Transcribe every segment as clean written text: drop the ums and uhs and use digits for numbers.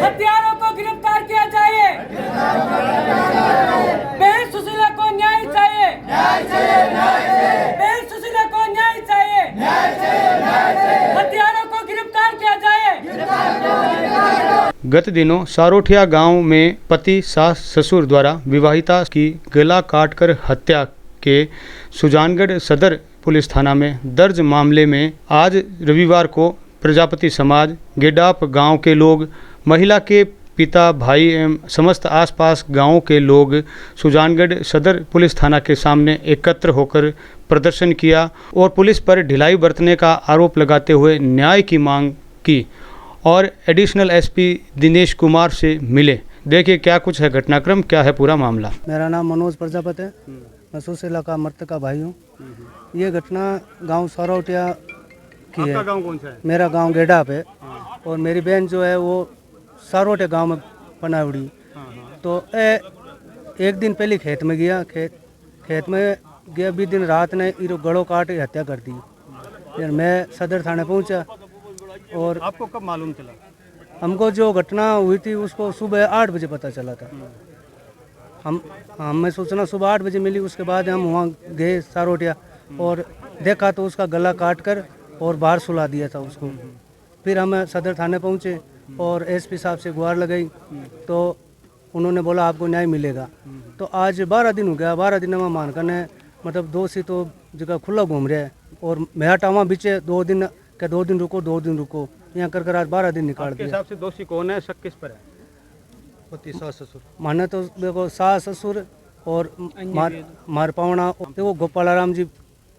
हत्यारों को गिरफ्तार किया जाए। बहन सुशीला को न्याय चाहिए। बहन सुशीला को न्याय चाहिए। हत्यारों को गिरफ्तार किया जाए। गत दिनों सारोठिया गांव में पति सास ससुर द्वारा विवाहिता की गला काटकर हत्या के सुजानगढ़ सदर पुलिस थाना में दर्ज मामले में आज रविवार को प्रजापति समाज गेडाप गांव के लोग, महिला के पिता, भाई एवं समस्त आसपास गांवों के लोग सुजानगढ़ सदर पुलिस थाना के सामने एकत्र होकर प्रदर्शन किया और पुलिस पर ढिलाई बरतने का आरोप लगाते हुए न्याय की मांग की और एडिशनल एसपी दिनेश कुमार से मिले। देखिए क्या कुछ है घटनाक्रम, क्या है पूरा मामला। मेरा नाम मनोज प्रजापति है, मैं सुशीला का मृतक का भाई हूँ। ये घटना गांव सारोठिया की है। आपका गांव कौन सा है? मेरा गांव गेडाप है और मेरी बहन जो है वो सारोठिया गांव में पनावड़ी। तो एक दिन पहले खेत में गया, खेत में गया, 20 दिन रात ने इरो गड़ों काट के हत्या कर दी। फिर मैं सदर थाने पहुंचा और आपको कब मालूम चला? हमको जो घटना हुई थी उसको सुबह 8 बजे पता चला था। हमें सूचना सुबह 8 बजे मिली। उसके बाद हम वहाँ गए सारोठिया और देखा तो उसका गला काट कर और बाहर सुला दिया था उसको। फिर हम सदर थाने पहुँचे और एसपी साहब से गुहार लगाई तो उन्होंने बोला आपको न्याय मिलेगा। तो आज 12 दिन हो गया। 12 दिन में मानकर ने मतलब दोषी तो जगह खुला घूम रहा है और मैं टावा बीचे 2 दिन के 2 दिन रुको 2 दिन रुको यहाँ कर आज 12 दिन निकाल दिया। हिसाब से दोषी कौन है, शक किस पर है? पति सास ससुर माने तो देखो सास ससुर और मार पावना। देखो गोपालाराम जी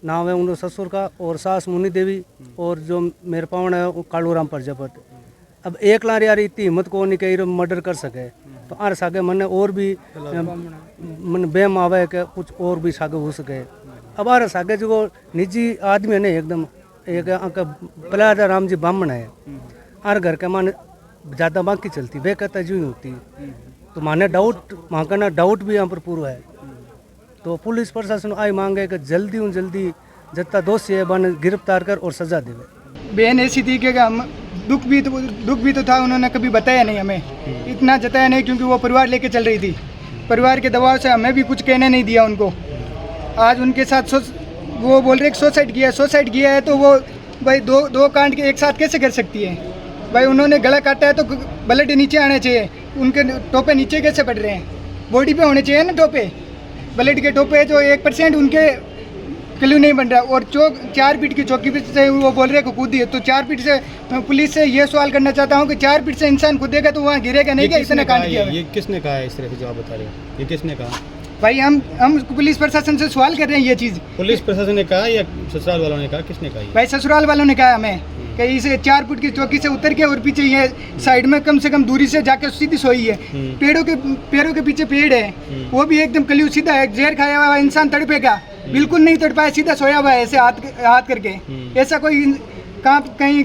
नाम है उन ससुर का और सास मुनि देवी और जो मेरे पावना है वो कालूराम प्रजापति। अब एक लार यार इतनी हिम्मत को नहीं कही मर्डर कर सके तो आर सागे मन और भी मन बेम आवे के कुछ और भी सागे हो सके। अब आर सागे जो निजी आदमी है ना एकदम एक पलादा राम जी ब्राह्मण है, हर घर के माने ज़्यादा बाकी चलती वे कहता जो ही होती तो माने डाउट वहाँ का ना डाउट भी यहाँ पर पूरा है। तो पुलिस प्रशासन आई मांगे कि जल्दी जितना दोषी है बन गिरफ्तार कर और सजा देवे। बहन ऐसी थी कि हम दुख भी तो था, उन्होंने कभी बताया नहीं, हमें इतना जताया नहीं क्योंकि वो परिवार लेके चल रही थी। परिवार के दबाव से हमें भी कुछ कहने नहीं दिया उनको। आज उनके साथ वो बोल रहे सुसाइड किया है तो वो भाई दो कांड के एक साथ कैसे कर सकती है भाई? उन्होंने गला काटा है तो ब्लड नीचे आने चाहिए, उनके टोपे नीचे कैसे पड़ रहे हैं? बॉडी पे होने चाहिए ना टोपे, ब्लड के टोपे जो 1% उनके क्ल्यू नहीं बन रहा। और 4 फीट की चौकी पे से वो बोल रहे कूदी है तो 4 फीट से मैं पुलिस से ये सवाल करना चाहता हूँ कि 4 फीट से इंसान कूदेगा तो वहाँ गिरेगा नहीं क्या? इसने कांड किया। ये किसने कहा है? इस तरह से जो आप बता रहे हैं ये किसने कहा भाई? हम पुलिस प्रशासन से सवाल कर रहे हैं ये चीज़। पुलिस प्रशासन ने कहा या ससुराल वालों ने कहा? किसने कहा? भाई ससुराल वालों ने कहा हमें कि इसे 4 फुट की चौकी से उतर के और पीछे ये साइड में कम से कम दूरी से जाकर सीधी सोई है। पैरों के पीछे पेड़ है, वो भी एकदम कलियू सीधा है। जहर खाया हुआ इंसान तड़पेगा, बिल्कुल नहीं तड़पाया, सीधा सोया हुआ है ऐसे हाथ करके। ऐसा कोई काम कहीं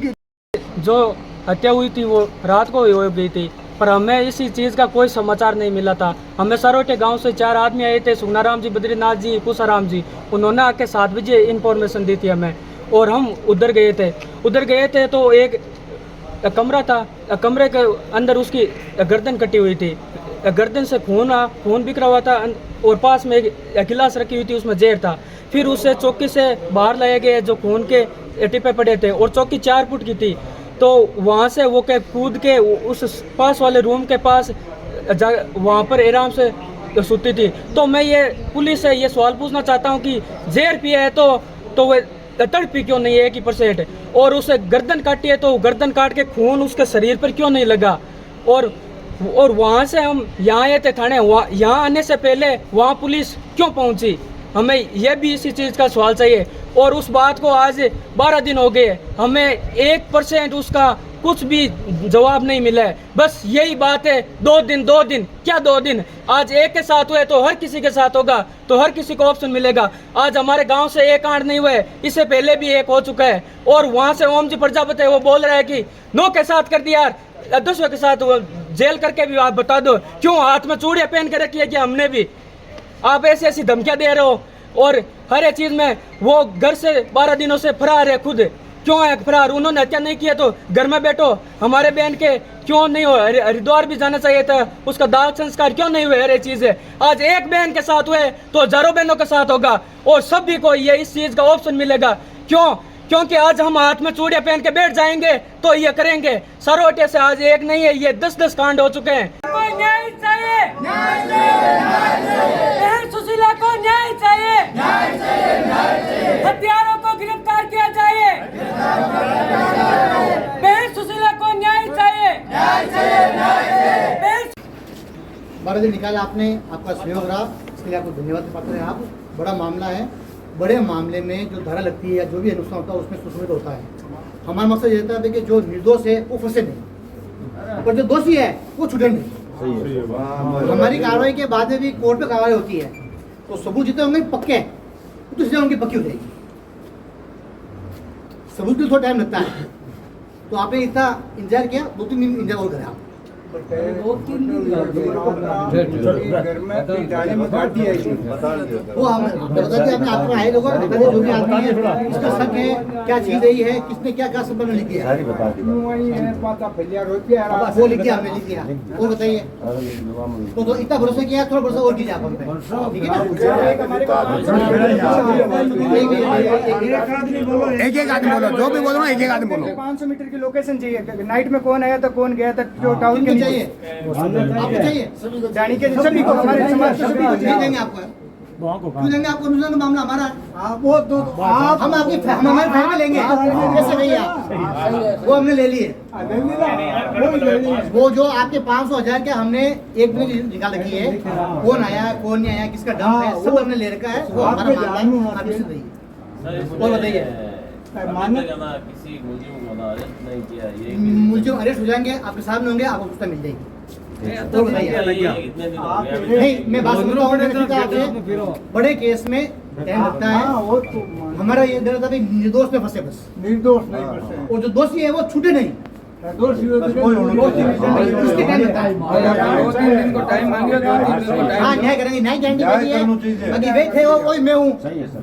जो हत्या हुई थी वो रात को ही हो गई थी, पर हमें इसी चीज़ का कोई समाचार नहीं मिला था। हमें सारोठे गांव से 4 आदमी आए थे, सुगनाराम जी, बद्रीनाथ जी, कुसाराम जी। उन्होंने आके 7 बजे इन्फॉर्मेशन दी थी हमें और हम उधर गए थे तो एक कमरा था, कमरे के अंदर उसकी गर्दन कटी हुई थी, गर्दन से खून बिखरा हुआ था और पास में एक गिलास रखी हुई थी, उसमें जहर था। फिर उससे चौकी से बाहर लाए गए जो खून के टिप्पे पड़े थे और चौकी 4 फुट की थी। तो वहाँ से वो कूद के उस पास वाले रूम के पास वहाँ पर आराम से सोती थी। तो मैं ये पुलिस से ये सवाल पूछना चाहता हूँ कि जहर पिया है तो वह तड़पी क्यों नहीं है 1% और उसे गर्दन काटी है तो गर्दन काट के खून उसके शरीर पर क्यों नहीं लगा? और वहाँ से हम यहाँ आए थे थाने, यहाँ आने से पहले वहाँ पुलिस क्यों पहुँची? हमें यह भी इसी चीज़ का सवाल चाहिए। और उस बात को आज 12 दिन हो गए, हमें 1% उसका कुछ भी जवाब नहीं मिला है। बस यही बात है, 2 दिन क्या 2 दिन? आज एक के साथ हुए तो हर किसी के साथ होगा, तो हर किसी को ऑप्शन मिलेगा। आज हमारे गांव से एक कांड नहीं हुआ है, इससे पहले भी एक हो चुका है। और वहां से ओम जी प्रजापति वो बोल रहा है कि 9 के साथ कर दिया यार, 10 के साथ जेल करके भी आप बता दो क्यों हाथ में चूड़ियां पहन के रखी है कि हमने भी? आप ऐसी धमकियां दे रहे हो और हर एक चीज में वो घर से 12 दिनों से फरार है खुद। क्यों है फरार? उन्होंने हत्या नहीं किया तो घर में बैठो। हमारे बहन के क्यों नहीं हो? हरिद्वार भी जाना चाहिए था, उसका दाह संस्कार क्यों नहीं हुए? हर चीज है, आज एक बहन के साथ हुए तो हजारों बहनों के साथ होगा और सभी को ये इस चीज का ऑप्शन मिलेगा। क्यों? क्योंकि आज हम हाथ में चूड़ियां पहन के बैठ जाएंगे तो ये करेंगे। सरोटे से आज एक नहीं है, ये 10-10 कांड हो चुके हैं। न्याय चाहिए, बहन सुशीला को न्याय चाहिए, हत्यारों को गिरफ्तार किया जाए, बहन सुशीला को न्याय चाहिए। बारह दिन निकाला आपने, आपका सहयोग रहा, इसके लिए आपको धन्यवाद पात्र हैं आप। बड़ा मामला है, बड़े मामले में जो धारा लगती है या जो भी अनुष्ठान होता है उसमें सुसंगत होता है। हमारा मकसद ये रहता है कि जो निर्दोष है वो फंसे नहीं और जो दोषी है वो छूटे नहीं। हमारी कार्रवाई के बाद में भी कोर्ट में कार्रवाई होती है तो सबूत जितने होंगे पक्के तो सजा उनकी पक्की हो जाएगी। सबूत के लिए थोड़ा टाइम लगता है, तो आपने इतना इंतजार किया, 2-3 दिन इंतजार और करा। वो हम बता दिया, आपने आपको आए लोगों बता दिया जो भी आदमी है इसका शक है, क्या चीज रही है, किसने क्या क्या संबंध लिख दिया, वो लिख दिया, हमने लिख दिया। और बताइए तो इतना भरोसा किया, थोड़ा भरोसा और कीजिए आप हम पे, ठीक है ना? एक एक आदमी बोलो, जो भी बोलो ना एक एक आदमी बोलो। 500 मीटर की लोकेशन चाहिए, नाइट में कौन आया था, कौन गया था, जो टाउन के चाहिए आपको चाहिए जाने के सभी को, हमारे समाज के सभी को नहीं देंगे आपको, क्यों देंगे आपको? अनुसार मामला हमारा है, वो तो हम आपकी हमारे फाइल में लेंगे, कैसे नहीं आप वो हमने ले लिए। वो जो आपके 500,000 के हमने एक दिन निकाल रखी है, कौन आया कौन नहीं आया, किसका डंप है, सब हमने ले रखा है, वो हमारा मामला है, आप इसे बताइए। और बताइए किसी मुलजिम अरेस्ट हो जाएंगे, आपके सामने होंगे, आपको पुस्तक मिल जाएगी। तो बताइए, नहीं मैं बात सुन रहा हूँ, बड़े केस में टाइम लगता है। हमारा ये डर था कि निर्दोष में फंसे, बस निर्दोष नहीं फंसे, और जो दोषी है वो छूटे नहीं। हाँ न्याय करेंगे, न्याय गारंटी है। बाकी वे थे वही मैं हूँ,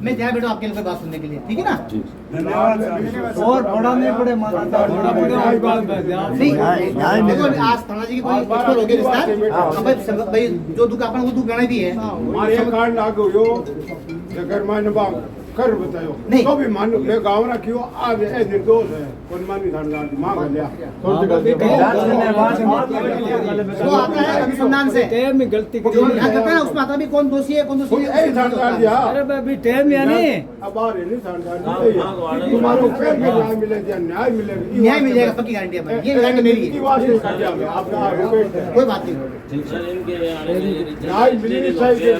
मैं जहाँ बैठा आपके लिए बात सुनने के लिए, ठीक है ना? और बड़ा नहीं पड़े देखो आज थाना जी की कोई हो गया रिश्ता, भाई जो दुख अपन वो दुख गणा भी है। कर बतायो नहीं तो भी मान ले गाँव ना क्यों आज ए निर्दोष है कौन मानी थानेदार मां कर लिया वो आता है अनुसंधान से, में गलती जो यहाँ करता है उसमें आता भी कौन दोषी है कौन दोषी है। थानेदार दिया अरे भाई टाइम या नहीं, अब आ रहे नहीं थानेदार तुम्हारे ऊपर न्याय मिलेगा, न्याय मिलेगा, न्याय मिल जाएगा, पक्की गारंटी है, ये गारंटी मेरी है, कोई बात नहीं। न्याय मिलनी चाहिए।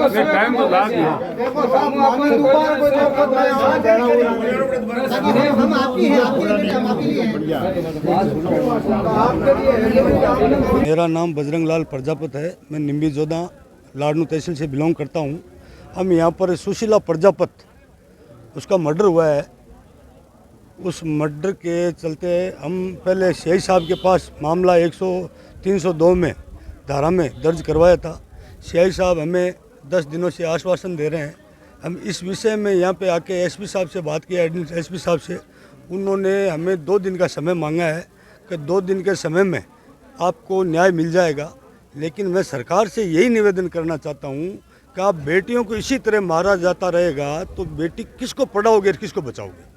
टाइम तो लाग गया, हम आपकी हैं, हम आपके लिए हैं। मेरा नाम बजरंग लाल प्रजापत है, मैं निम्बी जोधा लाडनू तहसील से बिलोंग करता हूँ। हम यहाँ पर सुशीला प्रजापत, उसका मर्डर हुआ है, उस मर्डर के चलते हम पहले सीआई साहब के पास मामला 302 में धारा में दर्ज करवाया था। सीआई साहब हमें 10 दिनों से आश्वासन दे रहे हैं। हम इस विषय में यहाँ पे आके एसपी साहब से बात किया, एडिशनल एसपी साहब से, उन्होंने हमें 2 दिन का समय मांगा है कि 2 दिन के समय में आपको न्याय मिल जाएगा। लेकिन मैं सरकार से यही निवेदन करना चाहता हूँ कि आप बेटियों को इसी तरह मारा जाता रहेगा तो बेटी किसको पढ़ाओगे, किसको बचाओगे।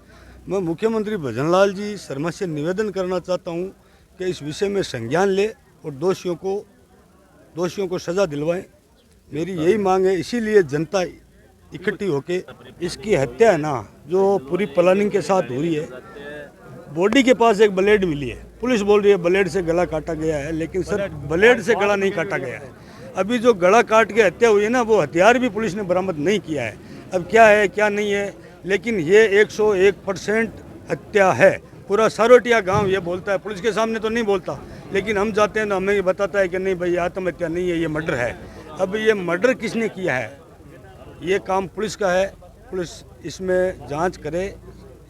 मैं मुख्यमंत्री भजनलाल जी शर्मा से निवेदन करना चाहता हूँ कि इस विषय में संज्ञान ले और दोषियों को सज़ा दिलवाएं। मेरी यही मांग है। इसीलिए जनता इकट्ठी होके इसकी हत्या है ना, जो पूरी प्लानिंग के साथ हो रही है। बॉडी के पास एक ब्लेड मिली है, पुलिस बोल रही है ब्लेड से गला काटा गया है, लेकिन सर ब्लेड से गला नहीं काटा गया है। अभी जो गला काट के हत्या हुई है ना, वो हथियार भी पुलिस ने बरामद नहीं किया है। अब क्या है क्या नहीं है, लेकिन ये 101% हत्या है। पूरा सारोटिया गांव ये बोलता है, पुलिस के सामने तो नहीं बोलता, लेकिन हम जाते हैं तो हमें ये बताता है कि नहीं भाई आत्महत्या नहीं है, ये मर्डर है। अब ये मर्डर किसने किया है, ये काम पुलिस का है। पुलिस इसमें जांच करे,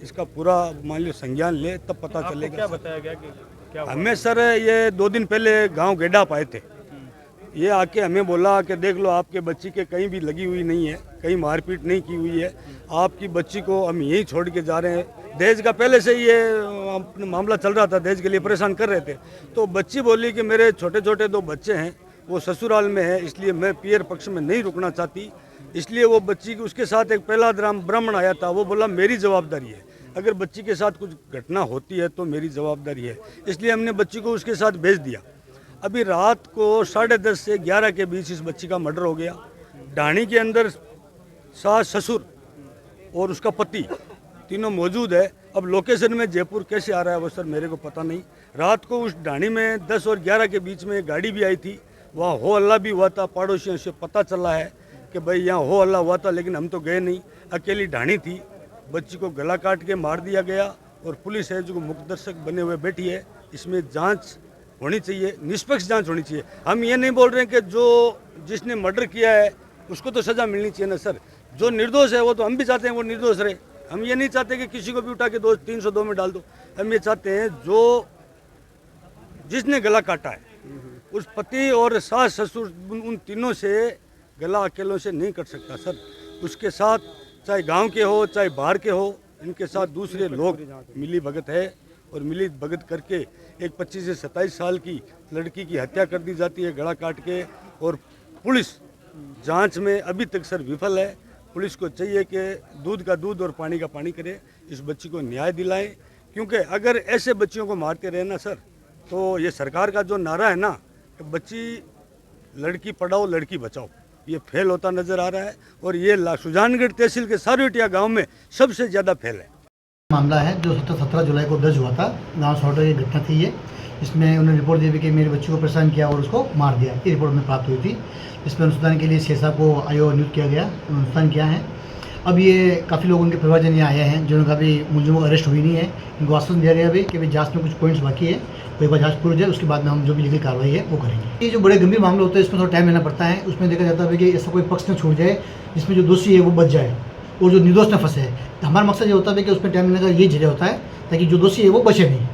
इसका पूरा मान लो संज्ञान ले, तब पता चलेगा। क्या बताया गया कि क्या हमें सर ये 2 दिन पहले गांव गेडा पाए थे, ये आके हमें बोला कि देख लो आपके बच्ची के कहीं भी लगी हुई नहीं है, कहीं मारपीट नहीं की हुई है, आपकी बच्ची को हम यहीं छोड़ के जा रहे हैं। दहेज का पहले से ही ये मामला चल रहा था, दहेज के लिए परेशान कर रहे थे। तो बच्ची बोली कि मेरे छोटे छोटे 2 बच्चे हैं, वो ससुराल में है, इसलिए मैं पियर पक्ष में नहीं रुकना चाहती। इसलिए वो बच्ची उसके साथ एक पहला ब्राह्मण आया था, वो बोला मेरी जवाबदारी है, अगर बच्ची के साथ कुछ घटना होती है तो मेरी जवाबदारी है। इसलिए हमने बच्ची को उसके साथ भेज दिया। अभी रात को 10:30 से 11 के बीच इस बच्ची का मर्डर हो गया। ढाणी के अंदर सास, ससुर और उसका पति तीनों मौजूद है। अब लोकेशन में जयपुर कैसे आ रहा है वो सर मेरे को पता नहीं। रात को उस ढाणी में 10 और 11 के बीच में एक गाड़ी भी आई थी, वहाँ हो हल्ला भी हुआ था। पड़ोसियों से पता चला है कि भाई यहाँ हो हल्ला हुआ था, लेकिन हम तो गए नहीं। अकेली ढाणी थी, बच्ची को गला काट के मार दिया गया और पुलिस है जो मुख्यदर्शक बने हुए बैठी है। इसमें जांच होनी चाहिए, निष्पक्ष जांच होनी चाहिए। हम ये नहीं बोल रहे हैं कि जिसने मर्डर किया है उसको तो सज़ा मिलनी चाहिए ना सर। जो निर्दोष है वो तो हम भी चाहते हैं वो निर्दोष रहे। हम ये नहीं चाहते कि किसी को भी उठा के 302 में डाल दो। हम ये चाहते हैं जिसने गला काटा है उस पति और सास ससुर उन तीनों से गला अकेलों से नहीं कट सकता सर। उसके साथ चाहे गांव के हो चाहे बाहर के हो, इनके साथ दूसरे लोग मिली भगत है और मिली भगत करके एक 25 से 27 साल की लड़की की हत्या कर दी जाती है गला काट के। और पुलिस जांच में अभी तक सर विफल है। पुलिस को चाहिए कि दूध का दूध और पानी का पानी करे, इस बच्ची को न्याय दिलाएं। क्योंकि अगर ऐसे बच्चियों को मारते रहे ना सर, तो ये सरकार का जो नारा है ना कि बच्ची लड़की पढ़ाओ लड़की बचाओ, ये फेल होता नज़र आ रहा है। और ये सुजानगढ़ तहसील के सारोटिया गांव में सबसे ज़्यादा फेल है। मामला है जो 17 जुलाई को दर्ज हुआ था, गांव सौटा की घटना थी ये। इसमें उन्होंने रिपोर्ट दी कि मेरे बच्ची को परेशान किया और उसको मार दिया, ये रिपोर्ट में प्राप्त हुई थी। इसमें अनुसंधान के लिए शेषा को आयोग नियुक्त किया गया, अनुसंधान किया है। अब ये काफ़ी लोग उनके परिवारजन यहाँ आए हैं जिन्होंने कभी मुलजिम को अरेस्ट हुई नहीं है। इनको आश्वासन दिया गया अभी कि भाई जाँच में कुछ पॉइंट्स बाकी है, वो एक बार जाँच पूरी हो जाए उसके बाद में हम जो भी लीगल कार्रवाई है वो करेंगे। ये जो बड़े गंभीर मामले होते हैं इसमें थोड़ा टाइम लेना पड़ता है। उसमें देखा जाता है कि ऐसा कोई पक्ष न छूट जाए जिसमें जो दोषी है वो बच जाए और जो निर्दोष न फंसे। हमारा मकसद ये होता है कि उसमें टाइम लेने का ये वजह होता है ताकि जो दोषी है वो बचे नहीं।